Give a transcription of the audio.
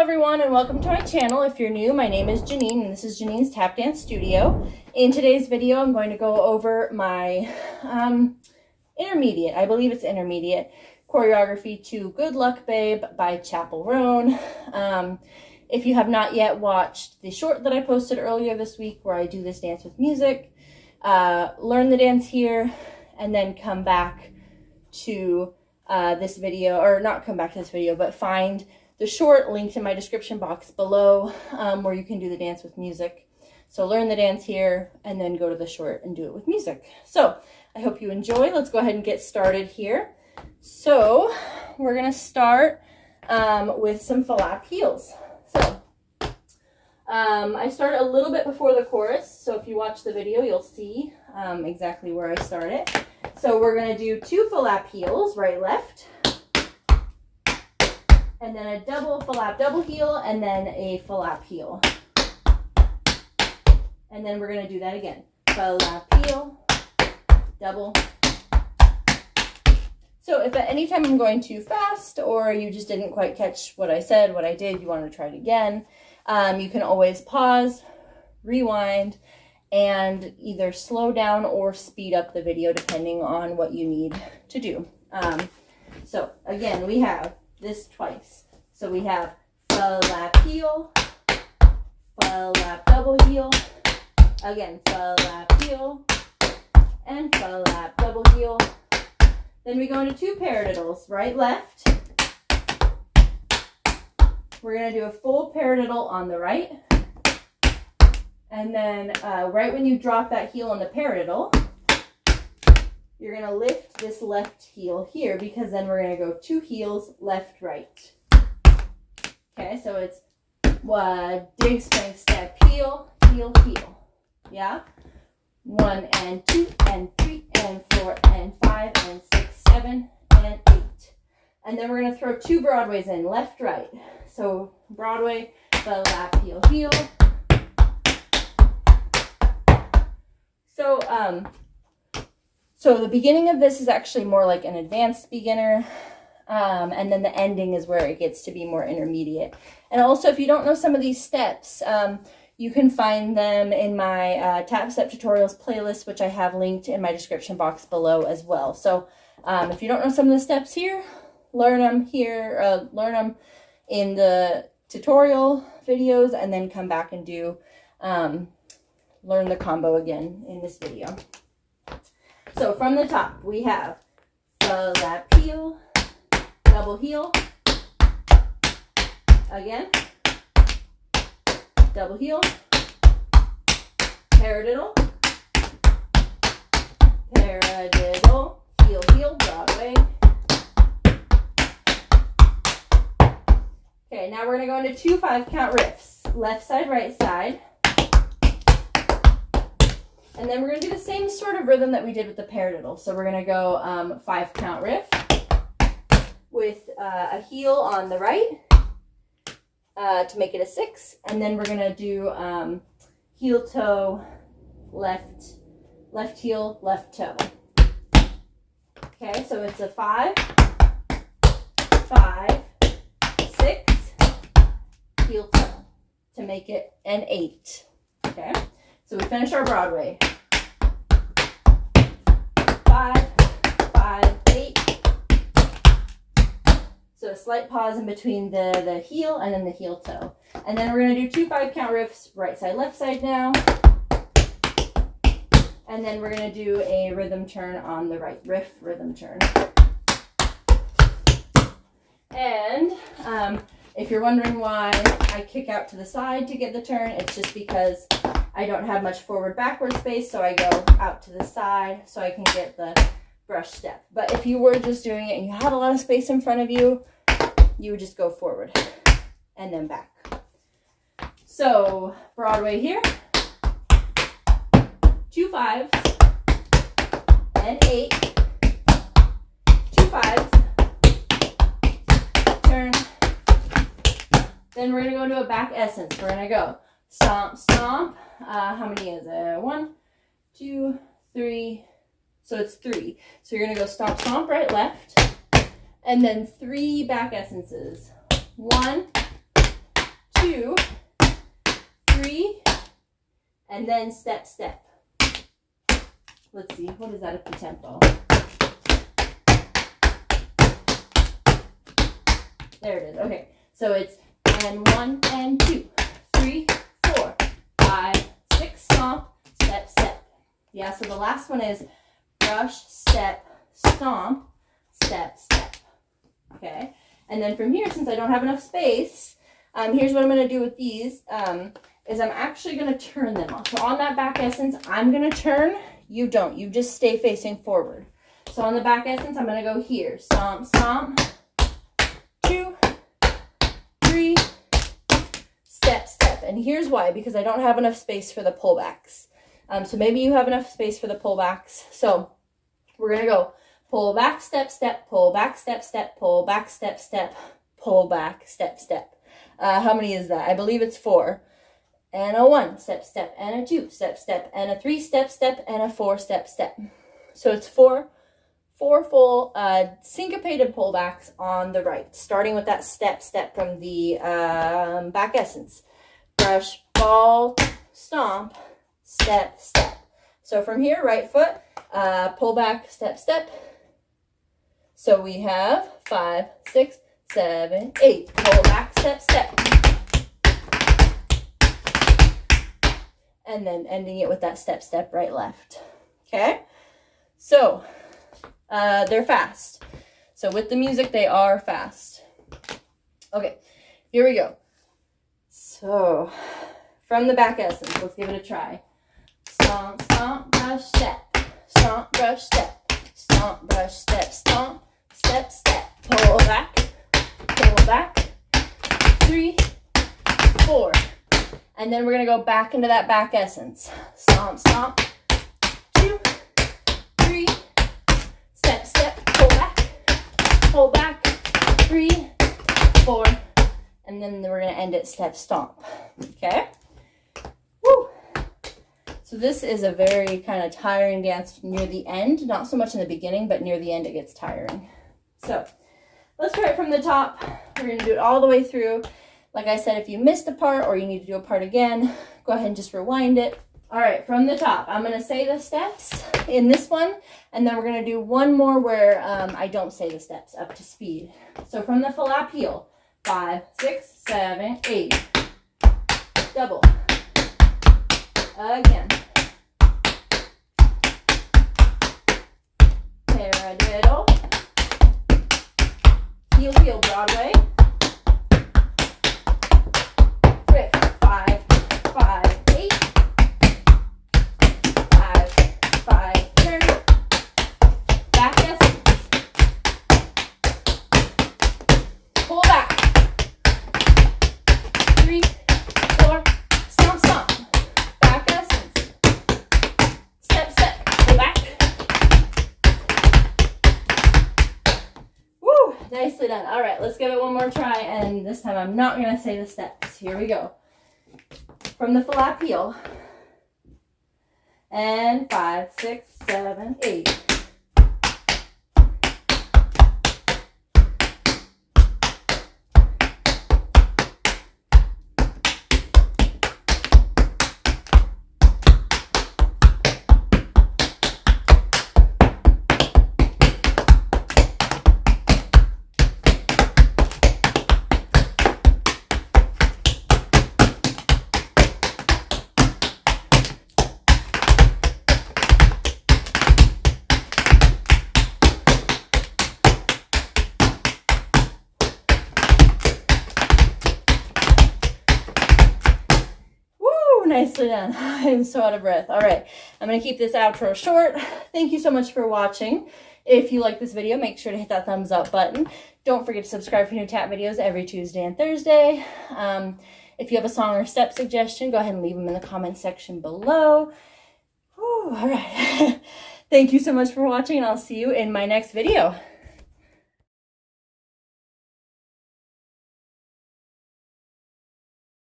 everyone, and welcome to my channel. If you're new, my name is Janine and this is Janine's Tap Dance Studio. In today's video, I'm going to go over my intermediate, I believe it's intermediate, choreography to Good Luck Babe by Chappell Roan. If you have not yet watched the short that I posted earlier this week where I do this dance with music, learn the dance here and then come back to this video, or not come back to this video, but find the short linked in my description box below where you can do the dance with music. So learn the dance here and then go to the short and do it with music. So I hope you enjoy. Let's go ahead and get started here. So we're going to start with some flap heels. So I start a little bit before the chorus. So if you watch the video, you'll see exactly where I start it. So we're going to do 2 flap heels, right, left. And then a double flap double heel, and then a flap heel. And then we're going to do that again. Flap heel, double. So if at any time I'm going too fast, or you just didn't quite catch what I said, what I did, you want to try it again, you can always pause, rewind, and either slow down or speed up the video depending on what you need to do. So again, we have this twice. So we have flap heel, flap double heel, again flap heel, and flap double heel. Then we go into 2 paradiddles, right, left. We're going to do a full paradiddle on the right. And then right when you drop that heel on the paradiddle, you're going to lift this left heel here, because then we're going to go 2 heels, left, right. Okay, so it's dig, spank, step, heel, heel, heel. Yeah? 1 and 2 and 3 and 4 and 5 and 6, 7 and 8. And then we're going to throw 2 Broadways in, left, right. So Broadway, flap, heel, heel. So the beginning of this is actually more like an advanced beginner, and then the ending is where it gets to be more intermediate. And also, if you don't know some of these steps, you can find them in my tap step tutorials playlist, which I have linked in my description box below as well. So if you don't know some of the steps here, learn them here, learn them in the tutorial videos, and then come back and do learn the combo again in this video. So from the top, we have flap heel, double heel, again, double heel, paradiddle, paradiddle, heel, heel, Broadway. Okay, now we're going to go into 2 5-count riffs, left side, right side. And then we're going to do the same sort of rhythm that we did with the paradiddle. So we're going to go 5-count riff with a heel on the right to make it a 6. And then we're going to do heel toe, left heel, left toe. Okay, so it's a 5, 5, 6, heel toe to make it an 8. Okay. So we finish our Broadway. 5, 5, 8. So a slight pause in between the heel and then the heel toe. And then we're going to do 2 5-count riffs, right side, left side now. And then we're going to do a rhythm turn on the right, riff, rhythm turn. And if you're wondering why I kick out to the side to get the turn, it's just because I don't have much forward-backward space, so I go out to the side so I can get the brush step. But if you were just doing it and you had a lot of space in front of you, you would just go forward and then back. So Broadway here, 2 5s and 8, 2 5s, turn. Then we're going to go into a back essence. We're going to go stomp, stomp. How many is it? 1, 2, 3. So it's 3. So you're going to go stomp, stomp, right, left. And then 3 back essences. 1, 2, 3, and then step, step. Let's see, what is that at the tempo? There it is. Okay, so it's and 1 and 2, 3, 4, 5, 6, stomp, step, step. Yeah, so the last one is brush, step, stomp, step, step. Okay, and then from here, since I don't have enough space, here's what I'm going to do with these, is I'm actually going to turn them off. So on that back essence, I'm going to turn. You don't. You just stay facing forward. So on the back essence, I'm going to go here. Stomp, stomp. 2, 3, step, step. And here's why, because I don't have enough space for the pullbacks. So maybe you have enough space for the pullbacks. So we're going to go pull back, step, step, pull back, step, step, pull back, step, step, pull back, step, step. How many is that? I believe it's 4. And a 1, step, step, and a 2, step, step, and a 3, step, step, and a 4, step, step. So it's 4 full syncopated pullbacks on the right, starting with that step, step from the back essence. Brush, ball, stomp, step, step. So from here, right foot, pull back, step, step. So we have 5, 6, 7, 8. Pull back, step, step. And then ending it with that step, step, right, left. Okay? So they're fast. So with the music, they are fast. Okay, here we go. So from the back essence, let's give it a try. Stomp, stomp, brush, step. Stomp, brush, step. Stomp, brush, step. Stomp, step, step. Pull back, 3, 4. And then we're going to go back into that back essence. Stomp, stomp. 2, 3, step, step, pull back, 3, 4, and then we're going to end it step, stomp. Okay? Woo! So this is a very kind of tiring dance near the end. Not so much in the beginning, but near the end it gets tiring. So let's try it from the top. We're going to do it all the way through. Like I said, if you missed a part or you need to do a part again, go ahead and just rewind it. All right, from the top, I'm going to say the steps in this one, and then we're going to do one more where I don't say the steps up to speed. So from the flap heel, 5, 6, 7, 8. Double. Again. Paradiddle. Heel, heel, Broadway. 5, 5, 8. 5, 5, turn. Back essence. Pull back. 3, 4. Stomp, stomp. Back essence. Step, step. Pull back. Woo! Nicely done. All right, let's give it one more try, and this time I'm not going to say the steps. Here we go. From the flap heel, and 5, 6, 7, 8. Nicely done. I'm so out of breath. All right, I'm going to keep this outro short. Thank you so much for watching. If you like this video, make sure to hit that thumbs up button. Don't forget to subscribe for new tap videos every Tuesday and Thursday. If you have a song or step suggestion, go ahead and leave them in the comment section below. Whew, all right. Thank you so much for watching, and I'll see you in my next video.